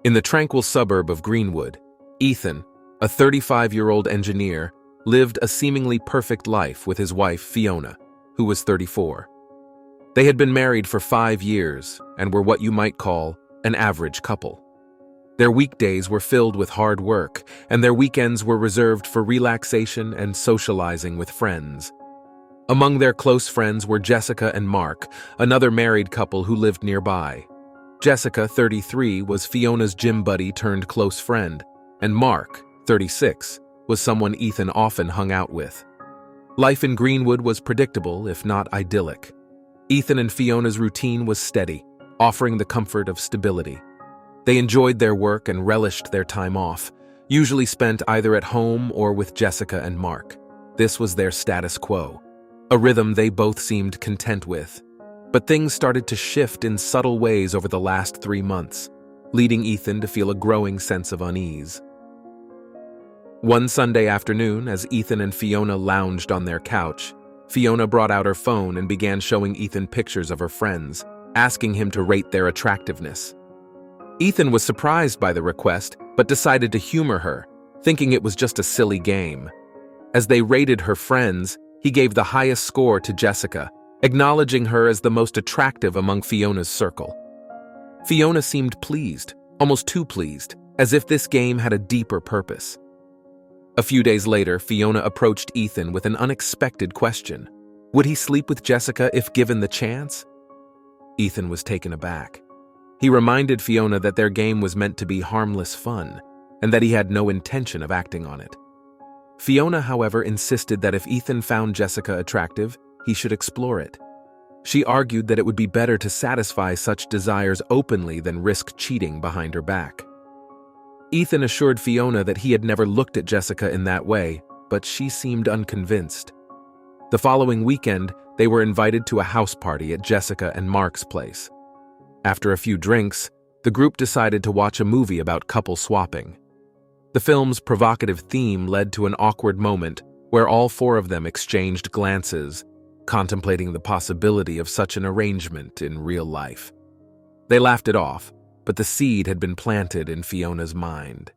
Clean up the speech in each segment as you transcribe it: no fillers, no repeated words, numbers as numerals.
In the tranquil suburb of Greenwood, Ethan, a 35-year-old engineer, lived a seemingly perfect life with his wife Fiona, who was 34. They had been married for 5 years and were what you might call an average couple. Their weekdays were filled with hard work, and their weekends were reserved for relaxation and socializing with friends. Among their close friends were Jessica and Mark, another married couple who lived nearby. Jessica, 33, was Fiona's gym buddy turned close friend, and Mark, 36, was someone Ethan often hung out with. Life in Greenwood was predictable, if not idyllic. Ethan and Fiona's routine was steady, offering the comfort of stability. They enjoyed their work and relished their time off, usually spent either at home or with Jessica and Mark. This was their status quo, a rhythm they both seemed content with. But things started to shift in subtle ways over the last 3 months, leading Ethan to feel a growing sense of unease. One Sunday afternoon, as Ethan and Fiona lounged on their couch, Fiona brought out her phone and began showing Ethan pictures of her friends, asking him to rate their attractiveness. Ethan was surprised by the request, but decided to humor her, thinking it was just a silly game. As they rated her friends, he gave the highest score to Jessica, acknowledging her as the most attractive among Fiona's circle. Fiona seemed pleased, almost too pleased, as if this game had a deeper purpose. A few days later, Fiona approached Ethan with an unexpected question. Would he sleep with Jessica if given the chance? Ethan was taken aback. He reminded Fiona that their game was meant to be harmless fun, and that he had no intention of acting on it. Fiona, however, insisted that if Ethan found Jessica attractive, he should explore it. She argued that it would be better to satisfy such desires openly than risk cheating behind her back. Ethan assured Fiona that he had never looked at Jessica in that way, but she seemed unconvinced. The following weekend, they were invited to a house party at Jessica and Mark's place. After a few drinks, the group decided to watch a movie about couple swapping. The film's provocative theme led to an awkward moment where all 4 of them exchanged glances, contemplating the possibility of such an arrangement in real life. They laughed it off, but the seed had been planted in Fiona's mind.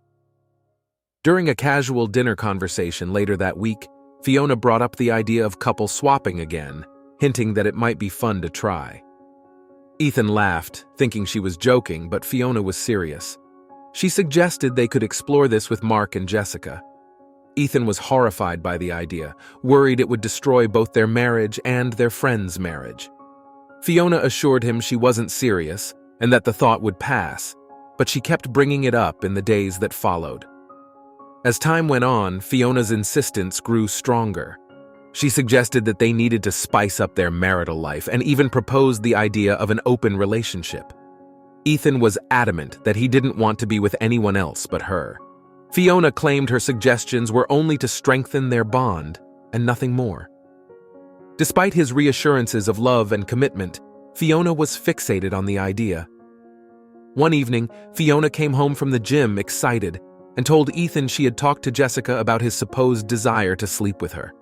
During a casual dinner conversation later that week, Fiona brought up the idea of couple swapping again, hinting that it might be fun to try. Ethan laughed, thinking she was joking, but Fiona was serious. She suggested they could explore this with Mark and Jessica. Ethan was horrified by the idea, worried it would destroy both their marriage and their friend's marriage. Fiona assured him she wasn't serious and that the thought would pass, but she kept bringing it up in the days that followed. As time went on, Fiona's insistence grew stronger. She suggested that they needed to spice up their marital life and even proposed the idea of an open relationship. Ethan was adamant that he didn't want to be with anyone else but her. Fiona claimed her suggestions were only to strengthen their bond and nothing more. Despite his reassurances of love and commitment, Fiona was fixated on the idea. One evening, Fiona came home from the gym excited and told Ethan she had talked to Jessica about his supposed desire to sleep with her.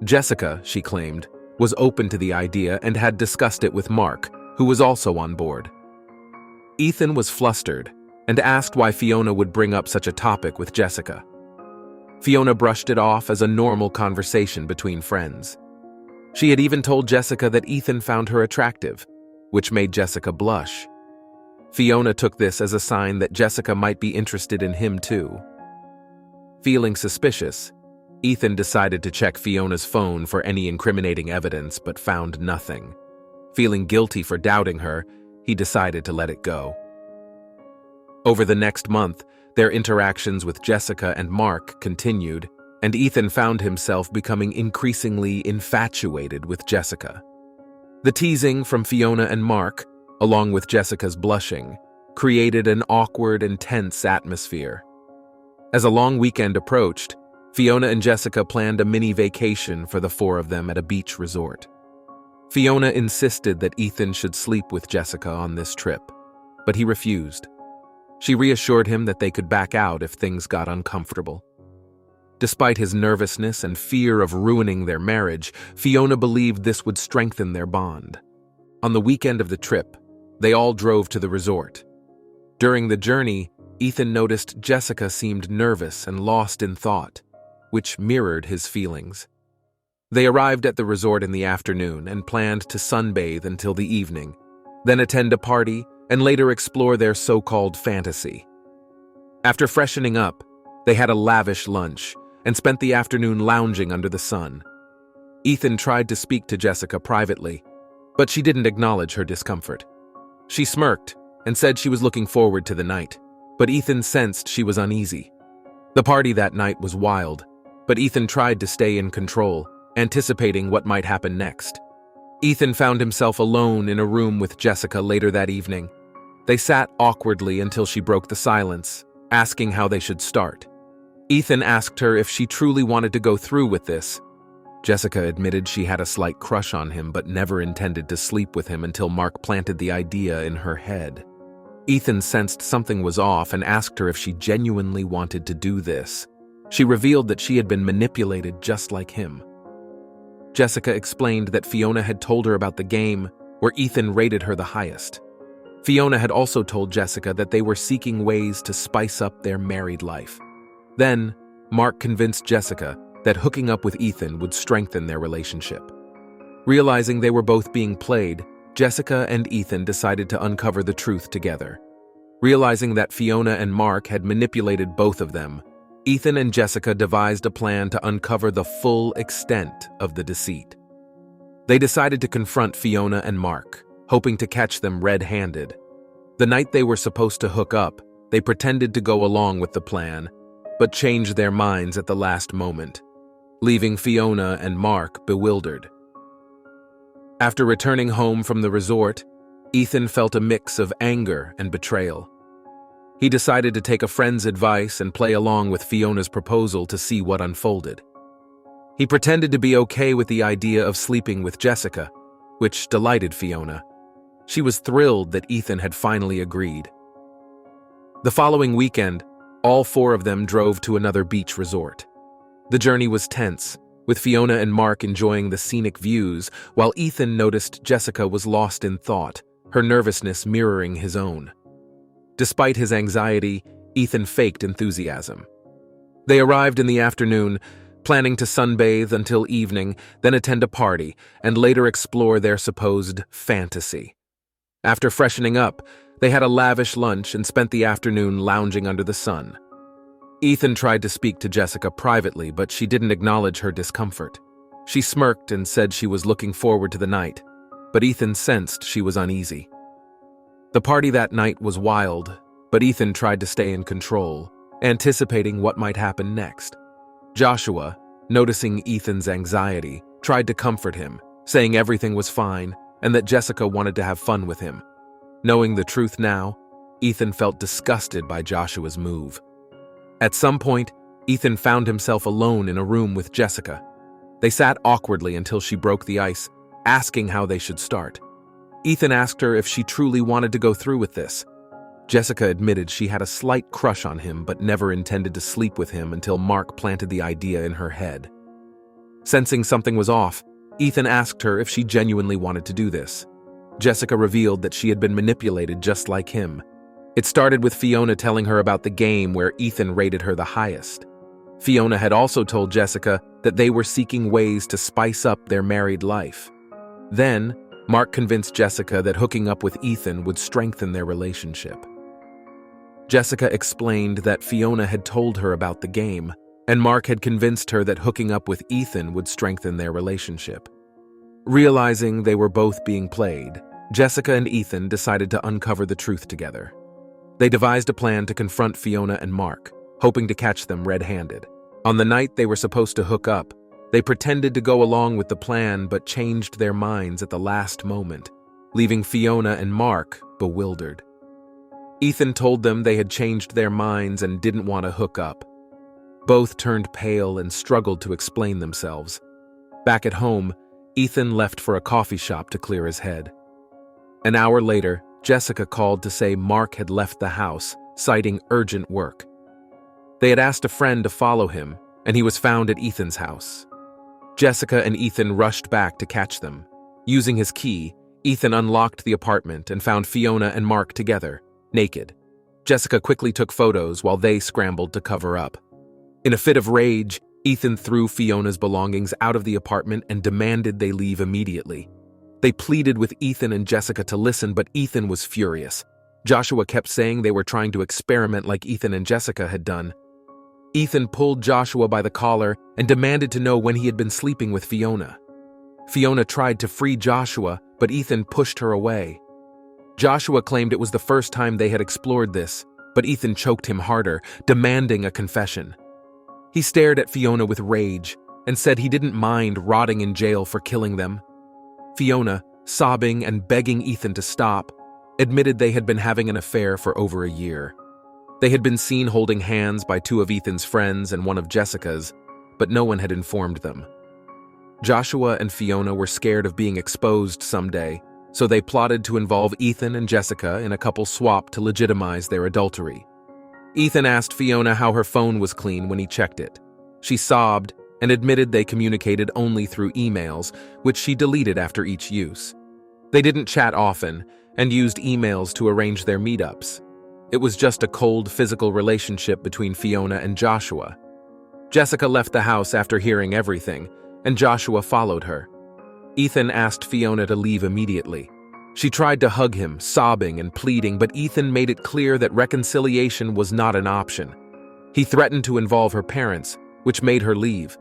Jessica, she claimed, was open to the idea and had discussed it with Mark, who was also on board. Ethan was flustered and asked why Fiona would bring up such a topic with Jessica. Fiona brushed it off as a normal conversation between friends. She had even told Jessica that Ethan found her attractive, which made Jessica blush. Fiona took this as a sign that Jessica might be interested in him too. Feeling suspicious, Ethan decided to check Fiona's phone for any incriminating evidence but found nothing. Feeling guilty for doubting her, he decided to let it go. Over the next month, their interactions with Jessica and Mark continued, and Ethan found himself becoming increasingly infatuated with Jessica. The teasing from Fiona and Mark, along with Jessica's blushing, created an awkward and tense atmosphere. As a long weekend approached, Fiona and Jessica planned a mini vacation for the 4 of them at a beach resort. Fiona insisted that Ethan should sleep with Jessica on this trip, but he refused. She reassured him that they could back out if things got uncomfortable. Despite his nervousness and fear of ruining their marriage, Fiona believed this would strengthen their bond. On the weekend of the trip, they all drove to the resort. During the journey, Ethan noticed Jessica seemed nervous and lost in thought, which mirrored his feelings. They arrived at the resort in the afternoon and planned to sunbathe until the evening, then attend a party and later explore their so-called fantasy. After freshening up, they had a lavish lunch and spent the afternoon lounging under the sun. Ethan tried to speak to Jessica privately, but she didn't acknowledge her discomfort. She smirked and said she was looking forward to the night, but Ethan sensed she was uneasy. The party that night was wild, but Ethan tried to stay in control, anticipating what might happen next. Ethan found himself alone in a room with Jessica later that evening. They sat awkwardly until she broke the silence, asking how they should start. Ethan asked her if she truly wanted to go through with this. Jessica admitted she had a slight crush on him but never intended to sleep with him until Mark planted the idea in her head. Ethan sensed something was off and asked her if she genuinely wanted to do this. She revealed that she had been manipulated just like him. Jessica explained that Fiona had told her about the game where Ethan rated her the highest. Fiona had also told Jessica that they were seeking ways to spice up their married life. Then, Mark convinced Jessica that hooking up with Ethan would strengthen their relationship. Realizing they were both being played, Jessica and Ethan decided to uncover the truth together. Realizing that Fiona and Mark had manipulated both of them, Ethan and Jessica devised a plan to uncover the full extent of the deceit. They decided to confront Fiona and Mark, hoping to catch them red-handed. The night they were supposed to hook up, they pretended to go along with the plan, but changed their minds at the last moment, leaving Fiona and Mark bewildered. After returning home from the resort, Ethan felt a mix of anger and betrayal. He decided to take a friend's advice and play along with Fiona's proposal to see what unfolded. He pretended to be okay with the idea of sleeping with Jessica, which delighted Fiona. She was thrilled that Ethan had finally agreed. The following weekend, all four of them drove to another beach resort. The journey was tense, with Fiona and Mark enjoying the scenic views, while Ethan noticed Jessica was lost in thought, her nervousness mirroring his own. Despite his anxiety, Ethan faked enthusiasm. They arrived in the afternoon, planning to sunbathe until evening, then attend a party, and later explore their supposed fantasy. After freshening up, they had a lavish lunch and spent the afternoon lounging under the sun. Ethan tried to speak to Jessica privately, but she didn't acknowledge her discomfort. She smirked and said she was looking forward to the night, but Ethan sensed she was uneasy. The party that night was wild, but Ethan tried to stay in control, anticipating what might happen next. Joshua, noticing Ethan's anxiety, tried to comfort him, saying everything was fine and that Jessica wanted to have fun with him. Knowing the truth now, Ethan felt disgusted by Joshua's move. At some point, Ethan found himself alone in a room with Jessica. They sat awkwardly until she broke the ice, asking how they should start. Ethan asked her if she truly wanted to go through with this. Jessica admitted she had a slight crush on him but never intended to sleep with him until Mark planted the idea in her head. Sensing something was off, Ethan asked her if she genuinely wanted to do this. Jessica revealed that she had been manipulated just like him. It started with Fiona telling her about the game where Ethan rated her the highest. Fiona had also told Jessica that they were seeking ways to spice up their married life. Then, Mark convinced Jessica that hooking up with Ethan would strengthen their relationship. Jessica explained that Fiona had told her about the game, and Mark had convinced her that hooking up with Ethan would strengthen their relationship. Realizing they were both being played, Jessica and Ethan decided to uncover the truth together. They devised a plan to confront Fiona and Mark, hoping to catch them red-handed. On the night they were supposed to hook up, they pretended to go along with the plan but changed their minds at the last moment, leaving Fiona and Mark bewildered. Ethan told them they had changed their minds and didn't want to hook up. Both turned pale and struggled to explain themselves. Back at home, Ethan left for a coffee shop to clear his head. An hour later, Jessica called to say Mark had left the house, citing urgent work. They had asked a friend to follow him, and he was found at Ethan's house. Jessica and Ethan rushed back to catch them. Using his key, Ethan unlocked the apartment and found Fiona and Mark together, naked. Jessica quickly took photos while they scrambled to cover up. In a fit of rage, Ethan threw Fiona's belongings out of the apartment and demanded they leave immediately. They pleaded with Ethan and Jessica to listen, but Ethan was furious. Joshua kept saying they were trying to experiment like Ethan and Jessica had done. Ethan pulled Joshua by the collar and demanded to know when he had been sleeping with Fiona. Fiona tried to free Joshua, but Ethan pushed her away. Joshua claimed it was the first time they had explored this, but Ethan choked him harder, demanding a confession. He stared at Fiona with rage and said he didn't mind rotting in jail for killing them. Fiona, sobbing and begging Ethan to stop, admitted they had been having an affair for over a year. They had been seen holding hands by two of Ethan's friends and one of Jessica's, but no one had informed them. Joshua and Fiona were scared of being exposed someday, so they plotted to involve Ethan and Jessica in a couple swap to legitimize their adultery. Ethan asked Fiona how her phone was clean when he checked it. She sobbed and admitted they communicated only through emails, which she deleted after each use. They didn't chat often and used emails to arrange their meetups. It was just a cold physical relationship between Fiona and Joshua. Jessica left the house after hearing everything, and Joshua followed her. Ethan asked Fiona to leave immediately. She tried to hug him, sobbing and pleading, but Ethan made it clear that reconciliation was not an option. He threatened to involve her parents, which made her leave.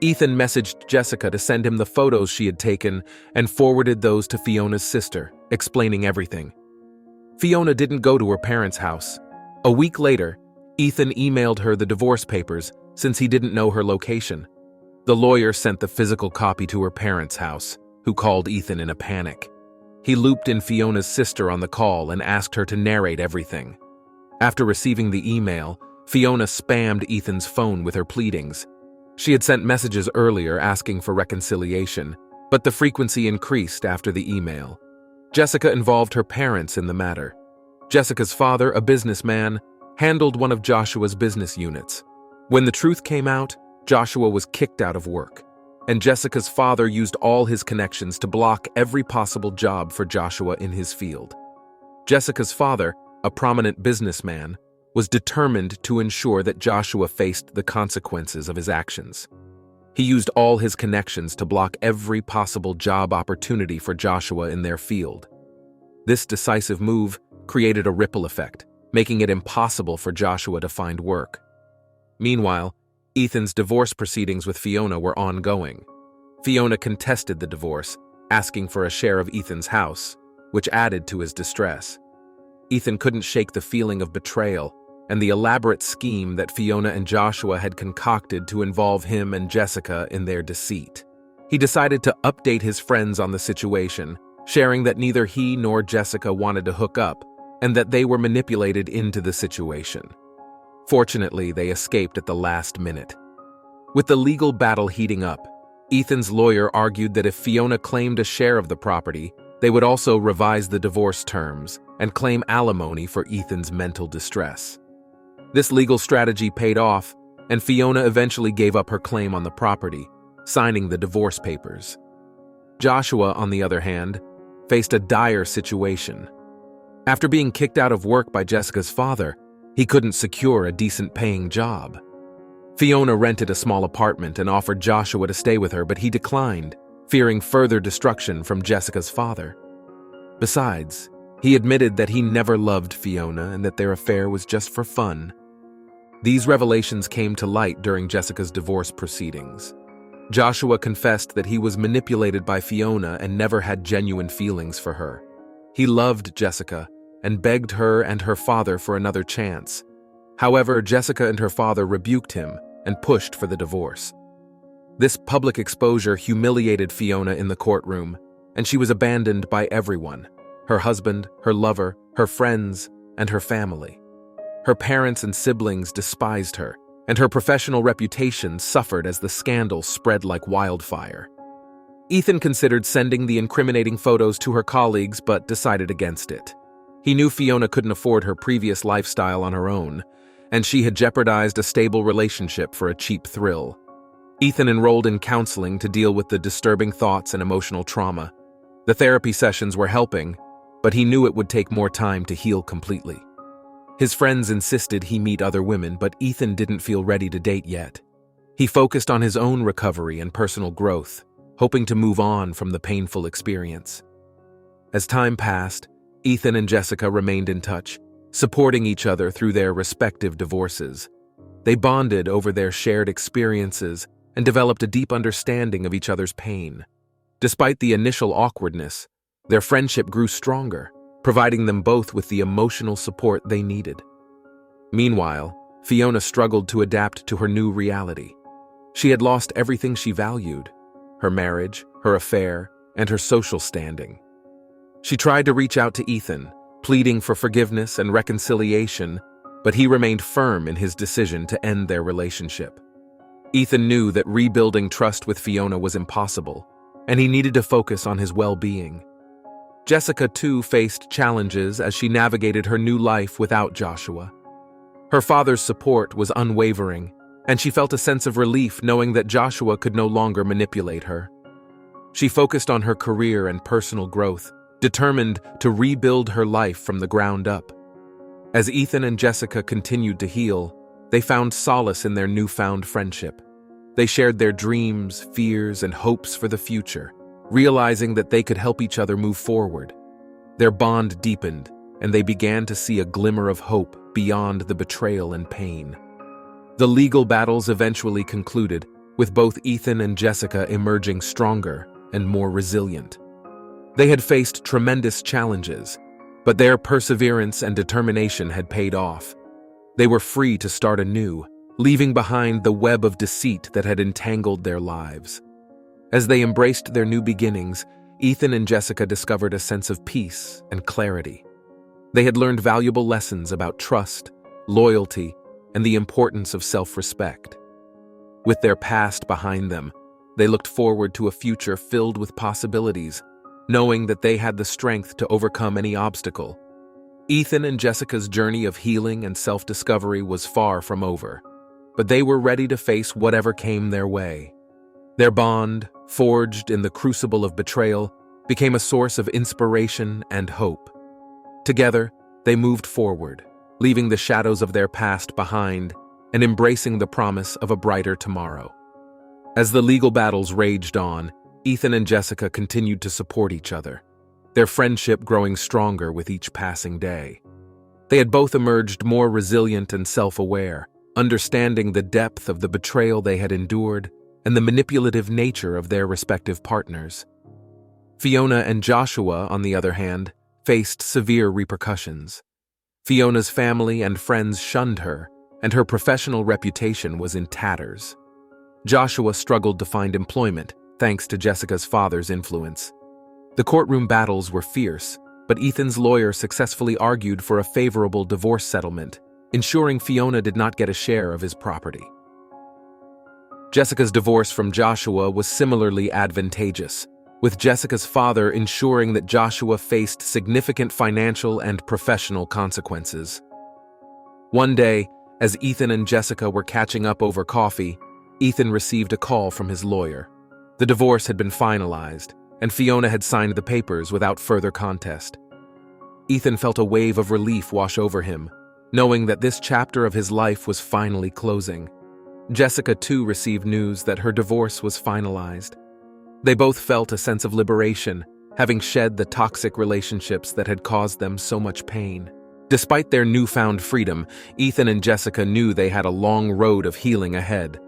Ethan messaged Jessica to send him the photos she had taken and forwarded those to Fiona's sister, explaining everything. Fiona didn't go to her parents' house. A week later, Ethan emailed her the divorce papers since he didn't know her location. The lawyer sent the physical copy to her parents' house, who called Ethan in a panic. He looped in Fiona's sister on the call and asked her to narrate everything. After receiving the email, Fiona spammed Ethan's phone with her pleadings. She had sent messages earlier asking for reconciliation, but the frequency increased after the email. Jessica involved her parents in the matter. Jessica's father, a businessman, handled one of Joshua's business units. When the truth came out, Joshua was kicked out of work, and Jessica's father used all his connections to block every possible job for Joshua in his field. Jessica's father, a prominent businessman, was determined to ensure that Joshua faced the consequences of his actions. He used all his connections to block every possible job opportunity for Joshua in their field. This decisive move created a ripple effect, making it impossible for Joshua to find work. Meanwhile, Ethan's divorce proceedings with Fiona were ongoing. Fiona contested the divorce, asking for a share of Ethan's house, which added to his distress. Ethan couldn't shake the feeling of betrayal and the elaborate scheme that Fiona and Joshua had concocted to involve him and Jessica in their deceit. He decided to update his friends on the situation, sharing that neither he nor Jessica wanted to hook up and that they were manipulated into the situation. Fortunately, they escaped at the last minute. With the legal battle heating up, Ethan's lawyer argued that if Fiona claimed a share of the property, they would also revise the divorce terms and claim alimony for Ethan's mental distress. This legal strategy paid off, and Fiona eventually gave up her claim on the property, signing the divorce papers. Joshua, on the other hand, faced a dire situation. After being kicked out of work by Jessica's father, he couldn't secure a decent-paying job. Fiona rented a small apartment and offered Joshua to stay with her, but he declined, fearing further destruction from Jessica's father. Besides, he admitted that he never loved Fiona and that their affair was just for fun. These revelations came to light during Jessica's divorce proceedings. Joshua confessed that he was manipulated by Fiona and never had genuine feelings for her. He loved Jessica and begged her and her father for another chance. However, Jessica and her father rebuked him and pushed for the divorce. This public exposure humiliated Fiona in the courtroom, and she was abandoned by everyone: her husband, her lover, her friends, and her family. Her parents and siblings despised her, and her professional reputation suffered as the scandal spread like wildfire. Ethan considered sending the incriminating photos to her colleagues but decided against it. He knew Fiona couldn't afford her previous lifestyle on her own, and she had jeopardized a stable relationship for a cheap thrill. Ethan enrolled in counseling to deal with the disturbing thoughts and emotional trauma. The therapy sessions were helping, but he knew it would take more time to heal completely. His friends insisted he meet other women, but Ethan didn't feel ready to date yet. He focused on his own recovery and personal growth, hoping to move on from the painful experience. As time passed, Ethan and Jessica remained in touch, supporting each other through their respective divorces. They bonded over their shared experiences and developed a deep understanding of each other's pain. Despite the initial awkwardness, their friendship grew stronger, providing them both with the emotional support they needed. Meanwhile, Fiona struggled to adapt to her new reality. She had lost everything she valued: her marriage, her affair, and her social standing. She tried to reach out to Ethan, pleading for forgiveness and reconciliation, but he remained firm in his decision to end their relationship. Ethan knew that rebuilding trust with Fiona was impossible, and he needed to focus on his well-being. Jessica, too, faced challenges as she navigated her new life without Joshua. Her father's support was unwavering, and she felt a sense of relief knowing that Joshua could no longer manipulate her. She focused on her career and personal growth, determined to rebuild her life from the ground up. As Ethan and Jessica continued to heal, they found solace in their newfound friendship. They shared their dreams, fears, and hopes for the future, realizing that they could help each other move forward. Their bond deepened, and they began to see a glimmer of hope beyond the betrayal and pain. The legal battles eventually concluded, with both Ethan and Jessica emerging stronger and more resilient. They had faced tremendous challenges, but their perseverance and determination had paid off. They were free to start anew, leaving behind the web of deceit that had entangled their lives. As they embraced their new beginnings, Ethan and Jessica discovered a sense of peace and clarity. They had learned valuable lessons about trust, loyalty, and the importance of self-respect. With their past behind them, they looked forward to a future filled with possibilities, knowing that they had the strength to overcome any obstacle. Ethan and Jessica's journey of healing and self-discovery was far from over, but they were ready to face whatever came their way. Their bond, forged in the crucible of betrayal, became a source of inspiration and hope. Together, they moved forward, leaving the shadows of their past behind and embracing the promise of a brighter tomorrow. As the legal battles raged on, Ethan and Jessica continued to support each other, their friendship growing stronger with each passing day. They had both emerged more resilient and self-aware, understanding the depth of the betrayal they had endured and the manipulative nature of their respective partners. Fiona and Joshua, on the other hand, faced severe repercussions. Fiona's family and friends shunned her, and her professional reputation was in tatters. Joshua struggled to find employment, thanks to Jessica's father's influence. The courtroom battles were fierce, but Ethan's lawyer successfully argued for a favorable divorce settlement, ensuring Fiona did not get a share of his property. Jessica's divorce from Joshua was similarly advantageous, with Jessica's father ensuring that Joshua faced significant financial and professional consequences. One day, as Ethan and Jessica were catching up over coffee, Ethan received a call from his lawyer. The divorce had been finalized, and Fiona had signed the papers without further contest. Ethan felt a wave of relief wash over him, knowing that this chapter of his life was finally closing. Jessica, too, received news that her divorce was finalized. They both felt a sense of liberation, having shed the toxic relationships that had caused them so much pain. Despite their newfound freedom, Ethan and Jessica knew they had a long road of healing ahead.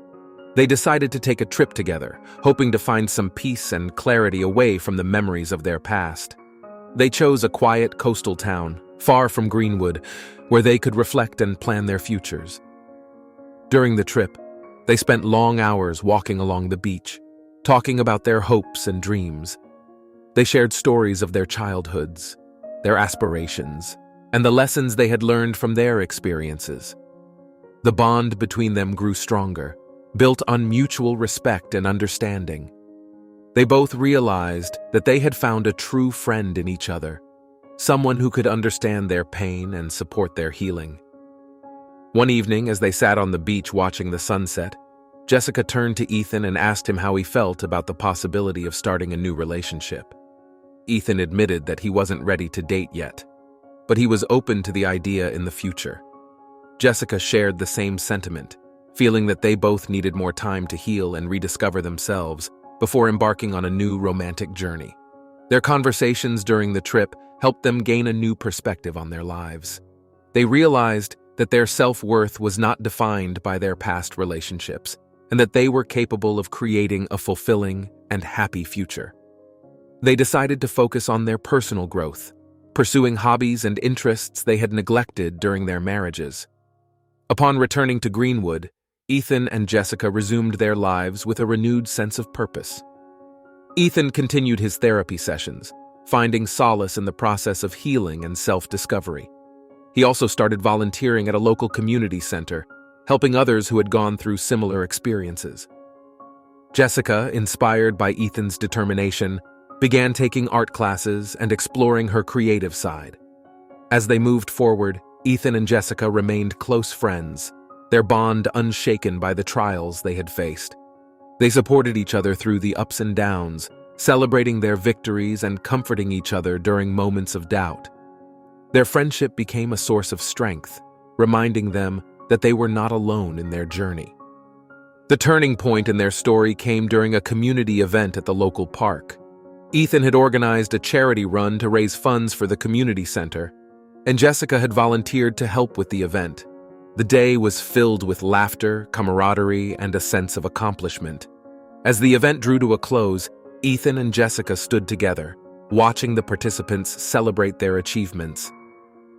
They decided to take a trip together, hoping to find some peace and clarity away from the memories of their past. They chose a quiet coastal town, far from Greenwood, where they could reflect and plan their futures. During the trip, they spent long hours walking along the beach, talking about their hopes and dreams. They shared stories of their childhoods, their aspirations, and the lessons they had learned from their experiences. The bond between them grew stronger, built on mutual respect and understanding. They both realized that they had found a true friend in each other, someone who could understand their pain and support their healing. One evening, as they sat on the beach watching the sunset, Jessica turned to Ethan and asked him how he felt about the possibility of starting a new relationship. Ethan admitted that he wasn't ready to date yet. but he was open to the idea in the future. Jessica shared the same sentiment, feeling that they both needed more time to heal and rediscover themselves before embarking on a new romantic journey. Their conversations during the trip helped them gain a new perspective on their lives. They realized that their self-worth was not defined by their past relationships, and that they were capable of creating a fulfilling and happy future. They decided to focus on their personal growth, pursuing hobbies and interests they had neglected during their marriages. Upon returning to Greenwood, Ethan and Jessica resumed their lives with a renewed sense of purpose. Ethan continued his therapy sessions, finding solace in the process of healing and self-discovery. He also started volunteering at a local community center, helping others who had gone through similar experiences. Jessica, inspired by Ethan's determination, began taking art classes and exploring her creative side. As they moved forward, Ethan and Jessica remained close friends, their bond unshaken by the trials they had faced. They supported each other through the ups and downs, celebrating their victories and comforting each other during moments of doubt. Their friendship became a source of strength, reminding them that they were not alone in their journey. The turning point in their story came during a community event at the local park. Ethan had organized a charity run to raise funds for the community center, and Jessica had volunteered to help with the event. The day was filled with laughter, camaraderie, and a sense of accomplishment. As the event drew to a close, Ethan and Jessica stood together, watching the participants celebrate their achievements.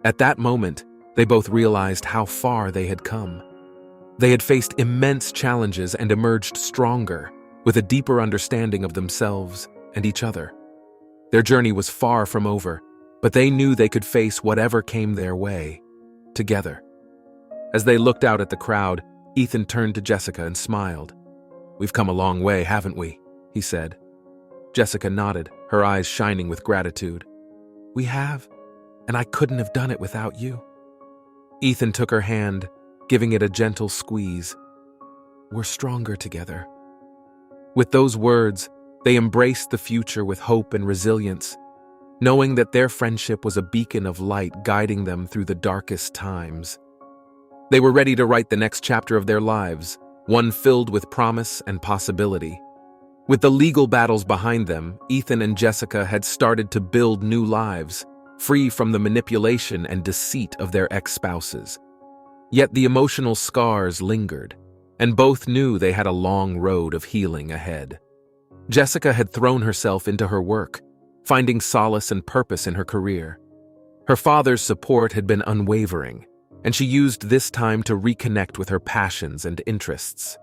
At that moment, they both realized how far they had come. They had faced immense challenges and emerged stronger, with a deeper understanding of themselves and each other. Their journey was far from over, but they knew they could face whatever came their way, together. As they looked out at the crowd, Ethan turned to Jessica and smiled. "We've come a long way, haven't we?" he said. Jessica nodded, her eyes shining with gratitude. "We have, and I couldn't have done it without you." Ethan took her hand, giving it a gentle squeeze. "We're stronger together." With those words, they embraced the future with hope and resilience, knowing that their friendship was a beacon of light guiding them through the darkest times. They were ready to write the next chapter of their lives, one filled with promise and possibility. With the legal battles behind them, Ethan and Jessica had started to build new lives, free from the manipulation and deceit of their ex-spouses. Yet the emotional scars lingered, and both knew they had a long road of healing ahead. Jessica had thrown herself into her work, finding solace and purpose in her career. Her father's support had been unwavering, and she used this time to reconnect with her passions and interests.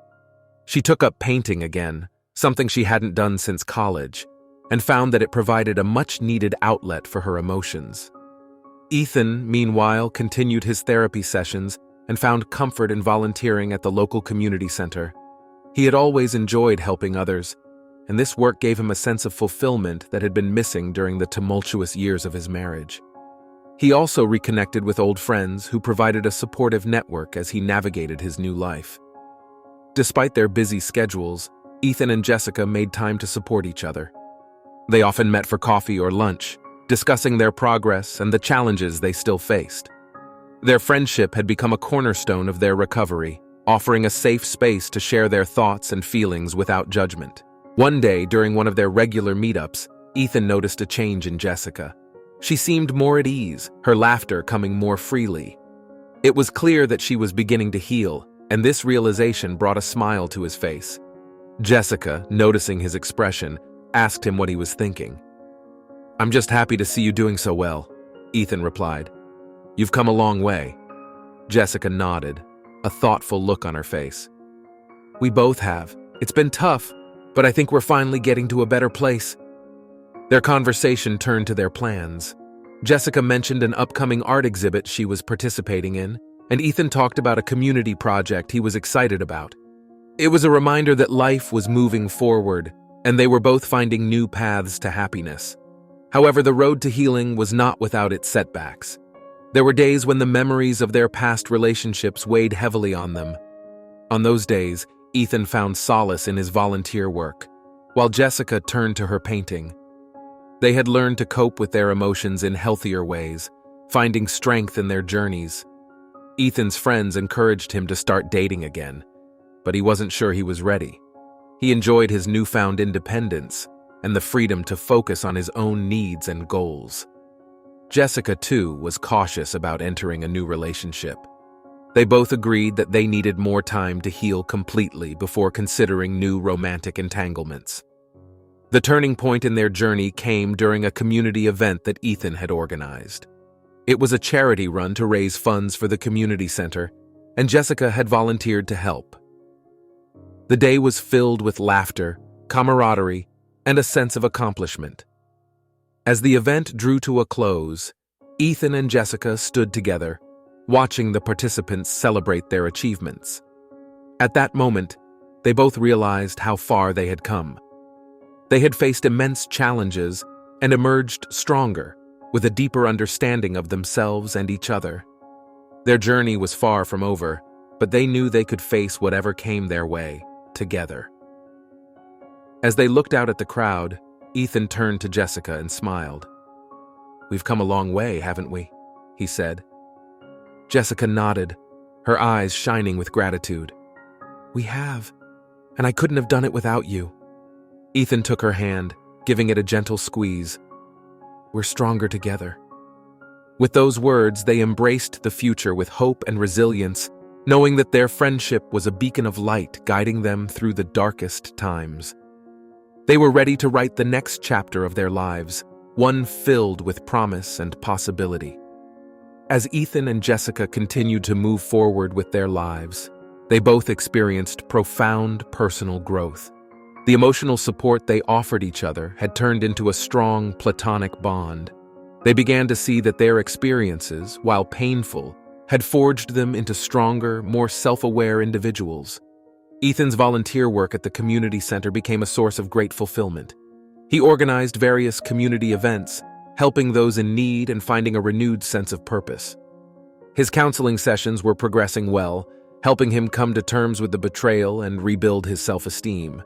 She took up painting again, something she hadn't done since college, and found that it provided a much-needed outlet for her emotions. Ethan, meanwhile, continued his therapy sessions and found comfort in volunteering at the local community center. He had always enjoyed helping others, and this work gave him a sense of fulfillment that had been missing during the tumultuous years of his marriage. He also reconnected with old friends who provided a supportive network as he navigated his new life. Despite their busy schedules, Ethan and Jessica made time to support each other. They often met for coffee or lunch, discussing their progress and the challenges they still faced. Their friendship had become a cornerstone of their recovery, offering a safe space to share their thoughts and feelings without judgment. One day, during one of their regular meetups, Ethan noticed a change in Jessica. She seemed more at ease, her laughter coming more freely. It was clear that she was beginning to heal, and this realization brought a smile to his face. Jessica, noticing his expression, asked him what he was thinking. "I'm just happy to see you doing so well," Ethan replied. "You've come a long way." Jessica nodded, a thoughtful look on her face. "We both have. It's been tough, but I think we're finally getting to a better place." Their conversation turned to their plans. Jessica mentioned an upcoming art exhibit she was participating in, and Ethan talked about a community project he was excited about. It was a reminder that life was moving forward, and they were both finding new paths to happiness. However, the road to healing was not without its setbacks. There were days when the memories of their past relationships weighed heavily on them. On those days, Ethan found solace in his volunteer work, while Jessica turned to her painting. They had learned to cope with their emotions in healthier ways, finding strength in their journeys. Ethan's friends encouraged him to start dating again, but he wasn't sure he was ready. He enjoyed his newfound independence and the freedom to focus on his own needs and goals. Jessica, too, was cautious about entering a new relationship. They both agreed that they needed more time to heal completely before considering new romantic entanglements. The turning point in their journey came during a community event that Ethan had organized. It was a charity run to raise funds for the community center, and Jessica had volunteered to help. The day was filled with laughter, camaraderie, and a sense of accomplishment. As the event drew to a close, Ethan and Jessica stood together, watching the participants celebrate their achievements. At that moment, they both realized how far they had come. They had faced immense challenges and emerged stronger, with a deeper understanding of themselves and each other. Their journey was far from over, but they knew they could face whatever came their way, together. As they looked out at the crowd, Ethan turned to Jessica and smiled. "We've come a long way, haven't we?" he said. Jessica nodded, her eyes shining with gratitude. "We have, and I couldn't have done it without you." Ethan took her hand, giving it a gentle squeeze. "We're stronger together." With those words, they embraced the future with hope and resilience, knowing that their friendship was a beacon of light guiding them through the darkest times. They were ready to write the next chapter of their lives, one filled with promise and possibility. As Ethan and Jessica continued to move forward with their lives, they both experienced profound personal growth. The emotional support they offered each other had turned into a strong platonic bond. They began to see that their experiences, while painful, had forged them into stronger, more self-aware individuals. Ethan's volunteer work at the community center became a source of great fulfillment. He organized various community events, helping those in need and finding a renewed sense of purpose. His counseling sessions were progressing well, helping him come to terms with the betrayal and rebuild his self-esteem.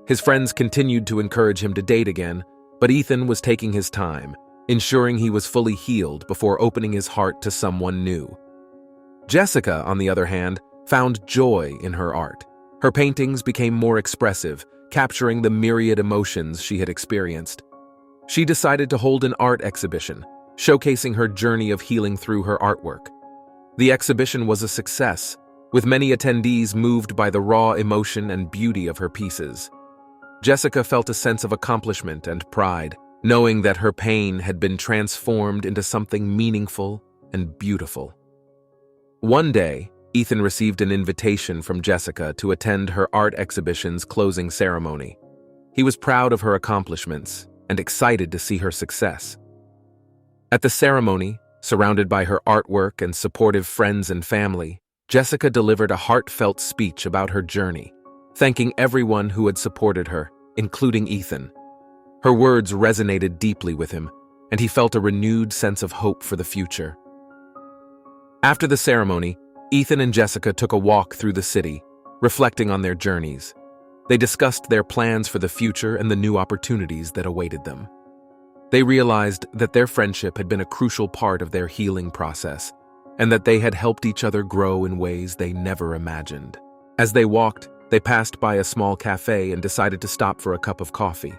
His friends continued to encourage him to date again, but Ethan was taking his time, ensuring he was fully healed before opening his heart to someone new. Jessica, on the other hand, found joy in her art. Her paintings became more expressive, capturing the myriad emotions she had experienced. She decided to hold an art exhibition, showcasing her journey of healing through her artwork. The exhibition was a success, with many attendees moved by the raw emotion and beauty of her pieces. Jessica felt a sense of accomplishment and pride, knowing that her pain had been transformed into something meaningful and beautiful. One day, Ethan received an invitation from Jessica to attend her art exhibition's closing ceremony. He was proud of her accomplishments and excited to see her success. At the ceremony, surrounded by her artwork and supportive friends and family, Jessica delivered a heartfelt speech about her journey, thanking everyone who had supported her, including Ethan. Her words resonated deeply with him, and he felt a renewed sense of hope for the future. After the ceremony, Ethan and Jessica took a walk through the city, reflecting on their journeys. They discussed their plans for the future and the new opportunities that awaited them. They realized that their friendship had been a crucial part of their healing process, and that they had helped each other grow in ways they never imagined. As they walked, they passed by a small cafe and decided to stop for a cup of coffee.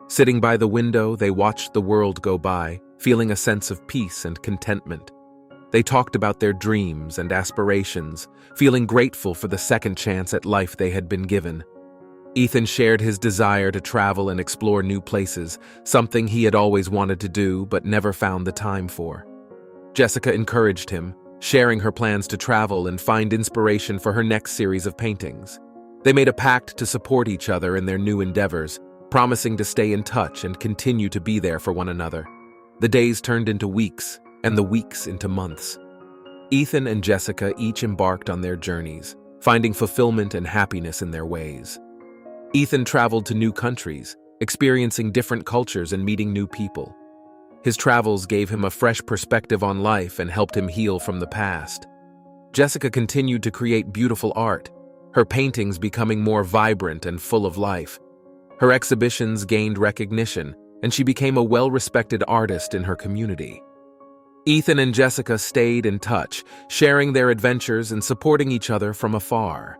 Sitting by the window, they watched the world go by, feeling a sense of peace and contentment. They talked about their dreams and aspirations, feeling grateful for the second chance at life they had been given. Ethan shared his desire to travel and explore new places, something he had always wanted to do but never found the time for. Jessica encouraged him, sharing her plans to travel and find inspiration for her next series of paintings. They made a pact to support each other in their new endeavors, promising to stay in touch and continue to be there for one another. The days turned into weeks, and the weeks into months. Ethan and Jessica each embarked on their journeys, finding fulfillment and happiness in their ways. Ethan traveled to new countries, experiencing different cultures and meeting new people. His travels gave him a fresh perspective on life and helped him heal from the past. Jessica continued to create beautiful art, her paintings becoming more vibrant and full of life. Her exhibitions gained recognition, and she became a well-respected artist in her community. Ethan and Jessica stayed in touch, sharing their adventures and supporting each other from afar.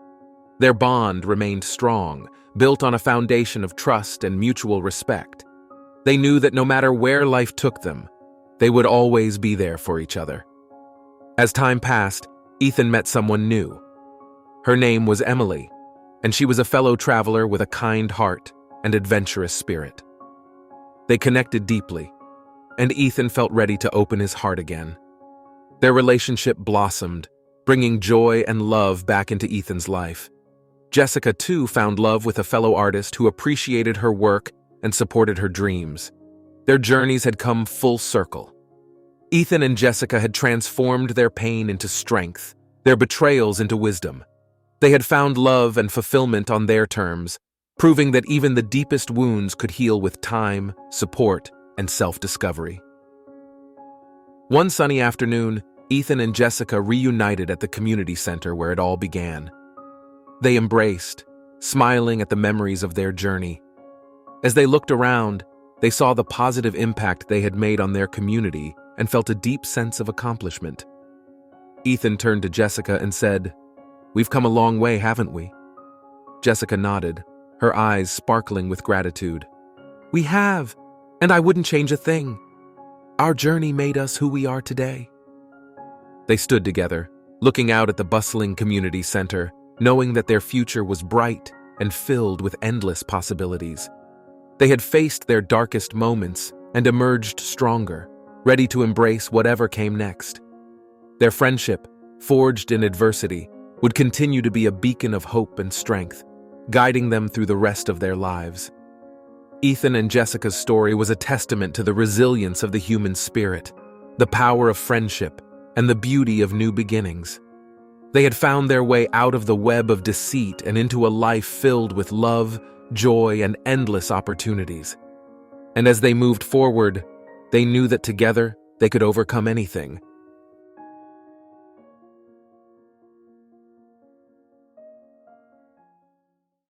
Their bond remained strong, built on a foundation of trust and mutual respect. They knew that no matter where life took them, they would always be there for each other. As time passed, Ethan met someone new. Her name was Emily, and she was a fellow traveler with a kind heart and adventurous spirit. They connected deeply, and Ethan felt ready to open his heart again. Their relationship blossomed, bringing joy and love back into Ethan's life. Jessica, too, found love with a fellow artist who appreciated her work and supported her dreams. Their journeys had come full circle. Ethan and Jessica had transformed their pain into strength, their betrayals into wisdom. They had found love and fulfillment on their terms, proving that even the deepest wounds could heal with time, support, and self-discovery. One sunny afternoon, Ethan and Jessica reunited at the community center where it all began. They embraced, smiling at the memories of their journey. As they looked around, they saw the positive impact they had made on their community and felt a deep sense of accomplishment. Ethan turned to Jessica and said, "We've come a long way, haven't we?" Jessica nodded, her eyes sparkling with gratitude. "We have, and I wouldn't change a thing. Our journey made us who we are today." They stood together, looking out at the bustling community center, knowing that their future was bright and filled with endless possibilities. They had faced their darkest moments and emerged stronger, ready to embrace whatever came next. Their friendship, forged in adversity, would continue to be a beacon of hope and strength, guiding them through the rest of their lives. Ethan and Jessica's story was a testament to the resilience of the human spirit, the power of friendship, and the beauty of new beginnings. They had found their way out of the web of deceit and into a life filled with love, joy, and endless opportunities. And as they moved forward, they knew that together they could overcome anything,